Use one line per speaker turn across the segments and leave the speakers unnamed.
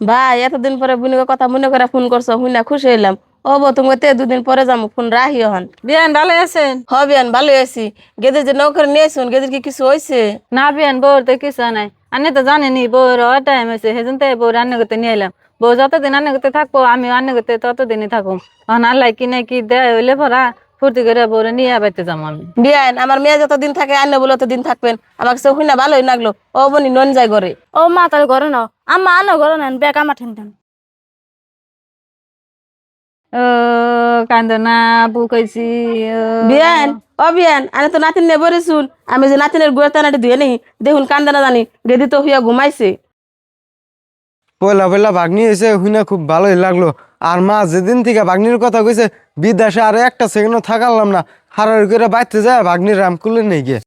ভাই এতদিন পরে বুনিকে কথা মনে করে ফোন করছো, শুনে খুশি হইলাম। ও বো তুমি তে দুদিন পরে যাবো, ফোন রাখি হন।
বিয়ান ভালো আছেন?
হবে আন ভালো আছি। গেদের যে নৌকরে নিয়ে আসুন, গেদের কি কিছু হয়েছে?
না বিয়ান বউর তো কিছু নাই। আনে তো জানেনি বউর টাইম হয়েছে, সেজন্য তো বউ রান্না করতে নিয়ে এলাম। বউ যতদিন রান্না করতে থাকবো আমি রান্না করতে ততদিনই থাকুম। এখন আল্লাহ কি না কি দেয় হইলে ভরা ফুর্তি করে বউরে নিয়ে বাইতে যাবো আমি।
বিয়ান আমার মেয়ে যতদিন থাকে আন্য বলে ততদিন থাকবেন, আমাকে সে শুনে ভালোই লাগলো। ও বনি নন যায় ঘরে।
ও মা তাহলে ঘরে নাও, আম্মা আনো ঘরে নেন, ব্যাগ আমার ঠেন।
ও কান্দ না বুকাইছি।
বিয়ান ও বিয়ান আনে তো নাতিন নেবো রে শুন। আমি যে নাতিনের গুড়া টানাটি ধুয়ে নেই, দেখুন কান্দা না জানি গেদি তো হইয়া ঘুমাইছে।
পয়লা পয়লা ভাগ্নি হয়েছে শুনে খুব ভালোই লাগলো। আর মা যেদিন থেকে ভাগ্নির কথা কইছে বিদেশে আর একটা সেকেন্ডও থাকালাম না, হারার করে বাইতে যায় ভাগ্নির রাম কুলে নেই গিয়ে।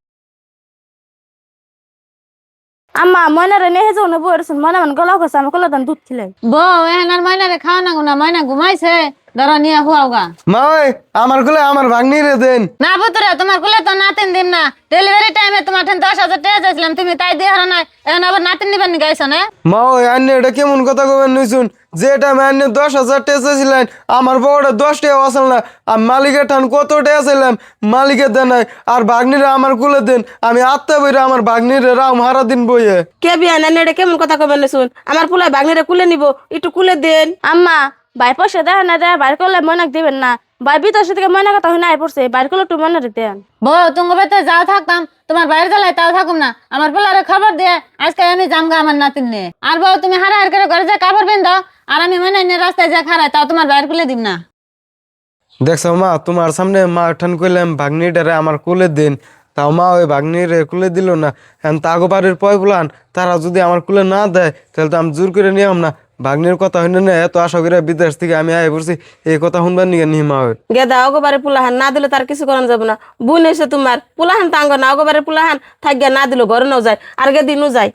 আম্মা ময়নারে নিয়ে যাও না বউয়ের শুন, ময়না মানে গলা খসে, আমি কলা দান দুধ খিলাই।
বউ এখন আর ময়নারে খাওয়া না গুনা, ময়না ঘুমাইছে, ধরো নিয়ে হুয়াও গা।
মা ওই আমার কুলে আমার ভাগ্নিরে দেন।
না পুত্রে তোমার কুলে তো নাতিন দিন না, ডেলিভারি টাইমে তোমার 10,000 টাকা চাইছিলাম, তুমি তাই দিয়ে হারা নাই, এখন আবার নাতিন নিবার নি গাইছো না।
মা ওই আন্য এটা কেমন কথা কবেন নিশুন, যেটা আন্য 10,000 টাকা ছিলেন আমার বউটা 10 টাকা আসল না। আর মালিকের ঠান কত টাকা ছিলাম মালিকের দেন নাই, আর ভাগ্নিরে আমার কুলে দেন। আমি আত্মা বইরে আমার ভাগ্নিরে রাম হারা দিন বইয়ে।
কে বিয়ান আনে এটা কেমন কথা কবেন শুন? আমার পোলা বাগনিরে কুলে নিব, একটু কুলে দেন।
আম্মা ভাই পয়সা দেয় না দেয়, বাইর করলে ময়নাক দিবেন না। ভাই বিদেশে থেকে ময়না কথা শুনে আই পড়ছে, বাইর করলে একটু ময়না দেন।
বউ তুমি বেতে যাও থাকতাম, তোমার বাইরে জ্বালাই তাও থাকুম না, আমার পোলারে খবর দিয়ে আজকে আমি জামগা আমার নাতিন নিয়ে। আর বউ তুমি হারা হার করে ঘরে যা কাপড় বেন দাও, আর আমি মনে নিয়ে রাস্তায় যা খারাই, তাও তোমার বাইরে কুলে দিম না।
দেখছো মা তোমার সামনে মা ঠান কইলাম ভাগ্নিটারে আমার কুলে দিন, তাও মা ওই ভাগ্নিরে কুলে দিল না। এখন তাগো বাড়ির পয়গুলান তারা যদি আমার কুলে না দেয় তাহলে তো আমি জোর করে নিয়ম না। ভাগ্নির কথা হইনে না এত আশা করে বিদেশ থেকে আমি আয় পড়ছি, এই কথা শুনবার নিয়ে নিহি মা ওই।
গেদা অগবারে পোলাহান না দিলে তার কিছু করানো যাবে না। বুন এসে তোমার পোলাহান তাঙ্গ না, অগবারে পোলাহান থাকিয়া না দিল ঘরে নাও যায়, আর গেদি নু যায়।